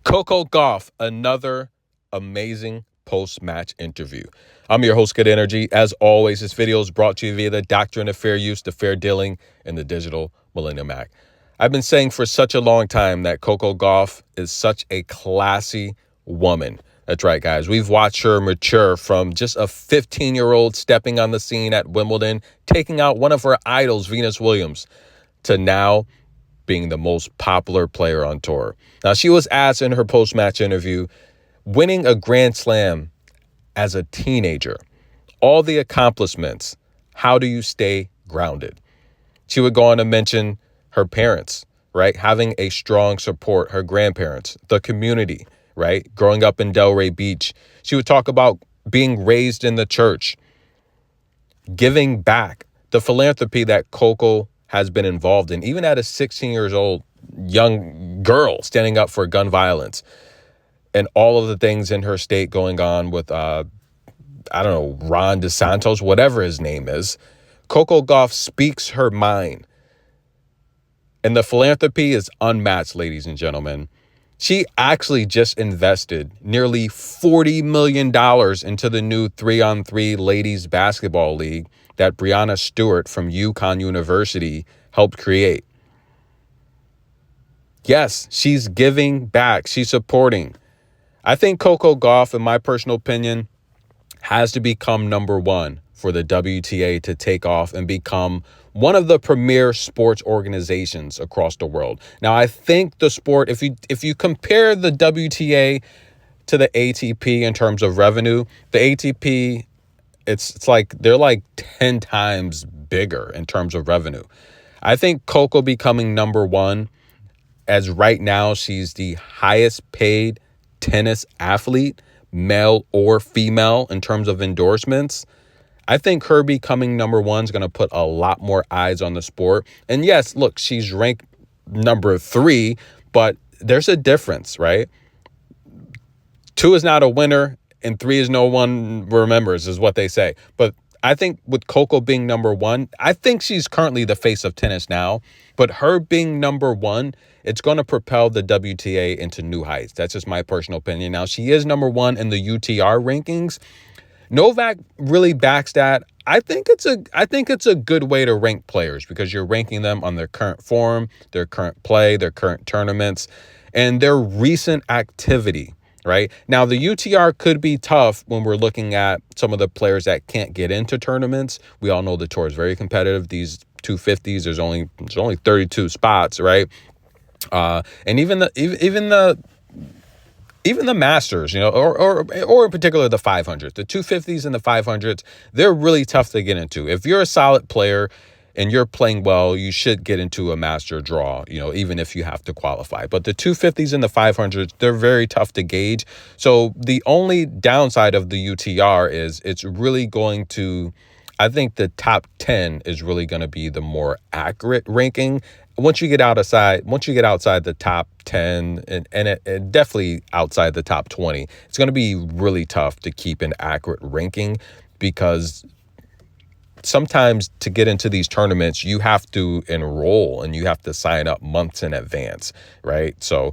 Coco Gauff, another amazing post-match interview. I'm your host, Good Energy. As always, this video is brought to you via the Doctrine of Fair Use, the Fair Dealing, and the Digital Millennium Act. I've been saying for such a long time that Coco Gauff is such a classy woman. That's right, guys. We've watched her mature from just a 15-year-old stepping on the scene at Wimbledon, taking out one of her idols, Venus Williams, to now being the most popular player on tour. Now, she was asked in her post-match interview, winning a Grand Slam as a teenager, all the accomplishments, how do you stay grounded? She would go on to mention her parents, right? Having a strong support, her grandparents, the community, right? Growing up in Delray Beach. She would talk about being raised in the church, giving back, the philanthropy that Coco has been involved in, even at a 16 years old young girl standing up for gun violence, and all of the things in her state going on with, Ron DeSantos, whatever his name is. Coco Gauff speaks her mind. And the philanthropy is unmatched, ladies and gentlemen. She actually just invested nearly $40 million into the new 3-on-3 ladies basketball league that Breanna Stewart from UConn University helped create. Yes, she's giving back. She's supporting. I think Coco Gauff, in my personal opinion, has to become number one for the WTA to take off and become one of the premier sports organizations across the world. Now, I think the sport, if you compare the WTA to the ATP in terms of revenue, the ATP, it's like they're like 10 times bigger in terms of revenue. I think Coco becoming number one, as right now she's the highest paid tennis athlete, male or female, in terms of endorsements. I think her becoming number one is going to put a lot more eyes on the sport. And yes, look, she's ranked number 3, but there's a difference, right? 2 is not a winner and 3 is no one remembers, is what they say. But I think with Coco being number one, I think she's currently the face of tennis now, but her being number one, it's going to propel the WTA into new heights. That's just my personal opinion. Now, she is number one in the UTR rankings. Novak really backs that. I think it's a good way to rank players because you're ranking them on their current form, their current play, their current tournaments, and their recent activity, right? Now, the UTR could be tough when we're looking at some of the players that can't get into tournaments. We all know the tour is very competitive. These 250s, there's only 32 spots, right? And even the Masters, or in particular the 500s, the 250s and the 500s, they're really tough to get into. If you're a solid player and you're playing well, you should get into a master draw, even if you have to qualify. But the 250s and the 500s, they're very tough to gauge. So the only downside of the UTR is it's really going to, I think the top 10 is really going to be the more accurate ranking. Once you get outside the top 10 and definitely outside the top 20, it's going to be really tough to keep an accurate ranking because sometimes to get into these tournaments, you have to enroll and you have to sign up months in advance, right? So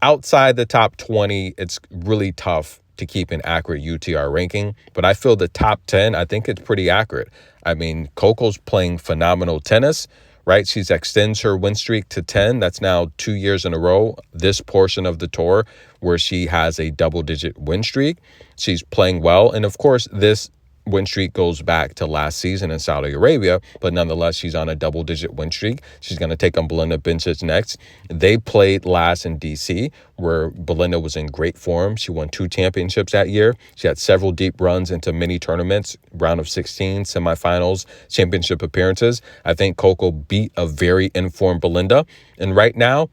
outside the top 20, it's really tough to keep an accurate UTR ranking, but I feel the top 10, I think it's pretty accurate. I mean, Coco's playing phenomenal tennis, right? She's extends her win streak to 10. That's now 2 years in a row, this portion of the tour where she has a double-digit win streak. She's playing well. And, of course, this win streak goes back to last season in Saudi Arabia, but nonetheless, she's on a double-digit win streak. She's going to take on Belinda Bencic next. They played last in D.C., where Belinda was in great form. She won 2 championships that year. She had several deep runs into mini tournaments, round of 16, semifinals, championship appearances. I think Coco beat a very informed Belinda. And right now,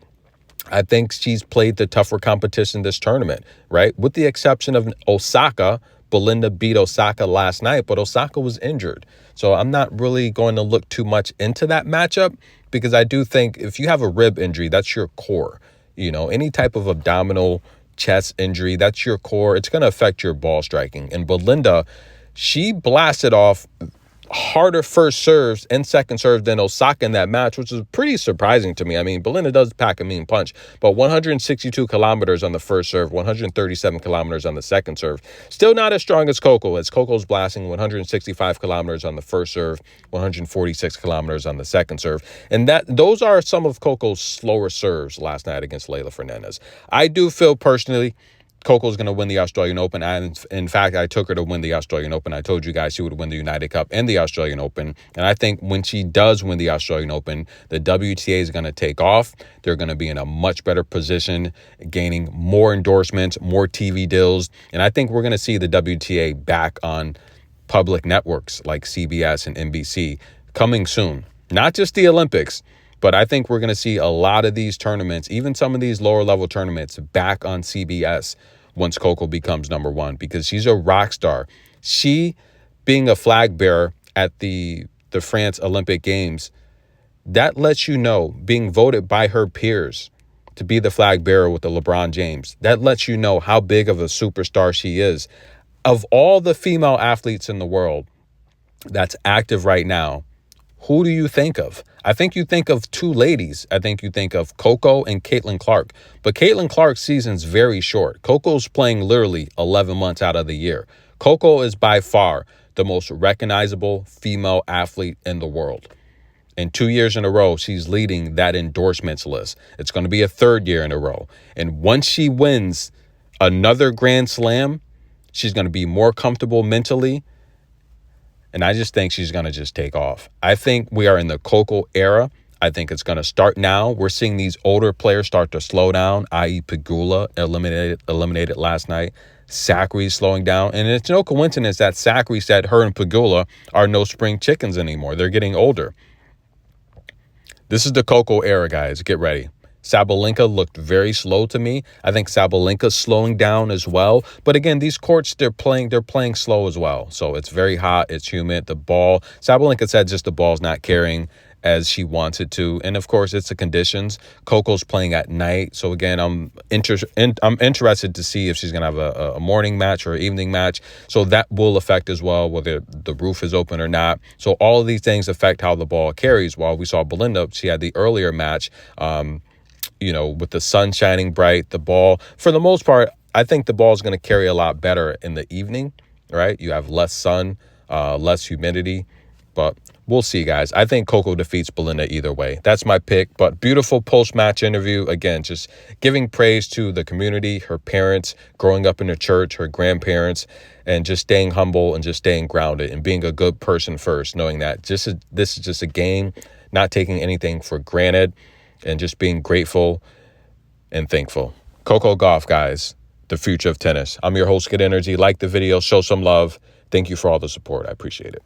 I think she's played the tougher competition this tournament, right? With the exception of Osaka. Belinda beat Osaka last night, but Osaka was injured. So I'm not really going to look too much into that matchup because I do think if you have a rib injury, that's your core. Any type of abdominal, chest injury, that's your core. It's going to affect your ball striking. And Belinda, she blasted off harder first serves and second serves than Osaka in that match, which is pretty surprising to me. I mean, Belinda does pack a mean punch, but 162 kilometers on the first serve, 137 kilometers on the second serve. Still not as strong as Coco, as Coco's blasting 165 kilometers on the first serve, 146 kilometers on the second serve. And those are some of Coco's slower serves last night against Leylah Fernandez. I do feel personally Coco's going to win the Australian Open. And in fact, I took her to win the Australian Open. I told you guys she would win the United Cup and the Australian Open. And I think when she does win the Australian Open, the WTA is going to take off. They're going to be in a much better position, gaining more endorsements, more TV deals. And I think we're going to see the WTA back on public networks like CBS and NBC coming soon. Not just the Olympics, but I think we're going to see a lot of these tournaments, even some of these lower level tournaments, back on CBS once Coco becomes number one, because she's a rock star. She, being a flag bearer at the France Olympic Games, that lets you know, being voted by her peers to be the flag bearer with the LeBron James, that lets you know how big of a superstar she is. Of all the female athletes in the world that's active right now, who do you think of? I think you think of two ladies. I think you think of Coco and Caitlyn Clark. But Caitlyn Clark's season's very short. Coco's playing literally 11 months out of the year. Coco is by far the most recognizable female athlete in the world. And 2 years in a row, she's leading that endorsements list. It's going to be a third year in a row. And once she wins another Grand Slam, she's going to be more comfortable mentally. And I just think she's going to just take off. I think we are in the Coco era. I think it's going to start now. We're seeing these older players start to slow down, i.e. Pegula eliminated last night. Sakkari's slowing down. And it's no coincidence that Sakkari said her and Pegula are no spring chickens anymore. They're getting older. This is the Coco era, guys. Get ready. Sabalenka looked very slow to me. I think Sabalenka's slowing down as well. But again, these courts, they're playing slow as well. So it's very hot. It's humid. The ball, Sabalenka said just the ball's not carrying as she wants it to. And of course, it's the conditions. Coco's playing at night. So again, I'm interested to see if she's going to have a morning match or an evening match. So that will affect as well, whether the roof is open or not. So all of these things affect how the ball carries. While we saw Belinda, she had the earlier match, with the sun shining bright, the ball, for the most part, I think the ball is going to carry a lot better in the evening, right? You have less sun, less humidity, but we'll see, guys. I think Coco defeats Belinda either way. That's my pick, but beautiful post-match interview. Again, just giving praise to the community, her parents, growing up in the church, her grandparents, and just staying humble and just staying grounded and being a good person first, knowing that this is just a game, not taking anything for granted, and just being grateful and thankful. Coco Gauff, guys, the future of tennis. I'm your host, Good Energy. Like the video, show some love. Thank you for all the support. I appreciate it.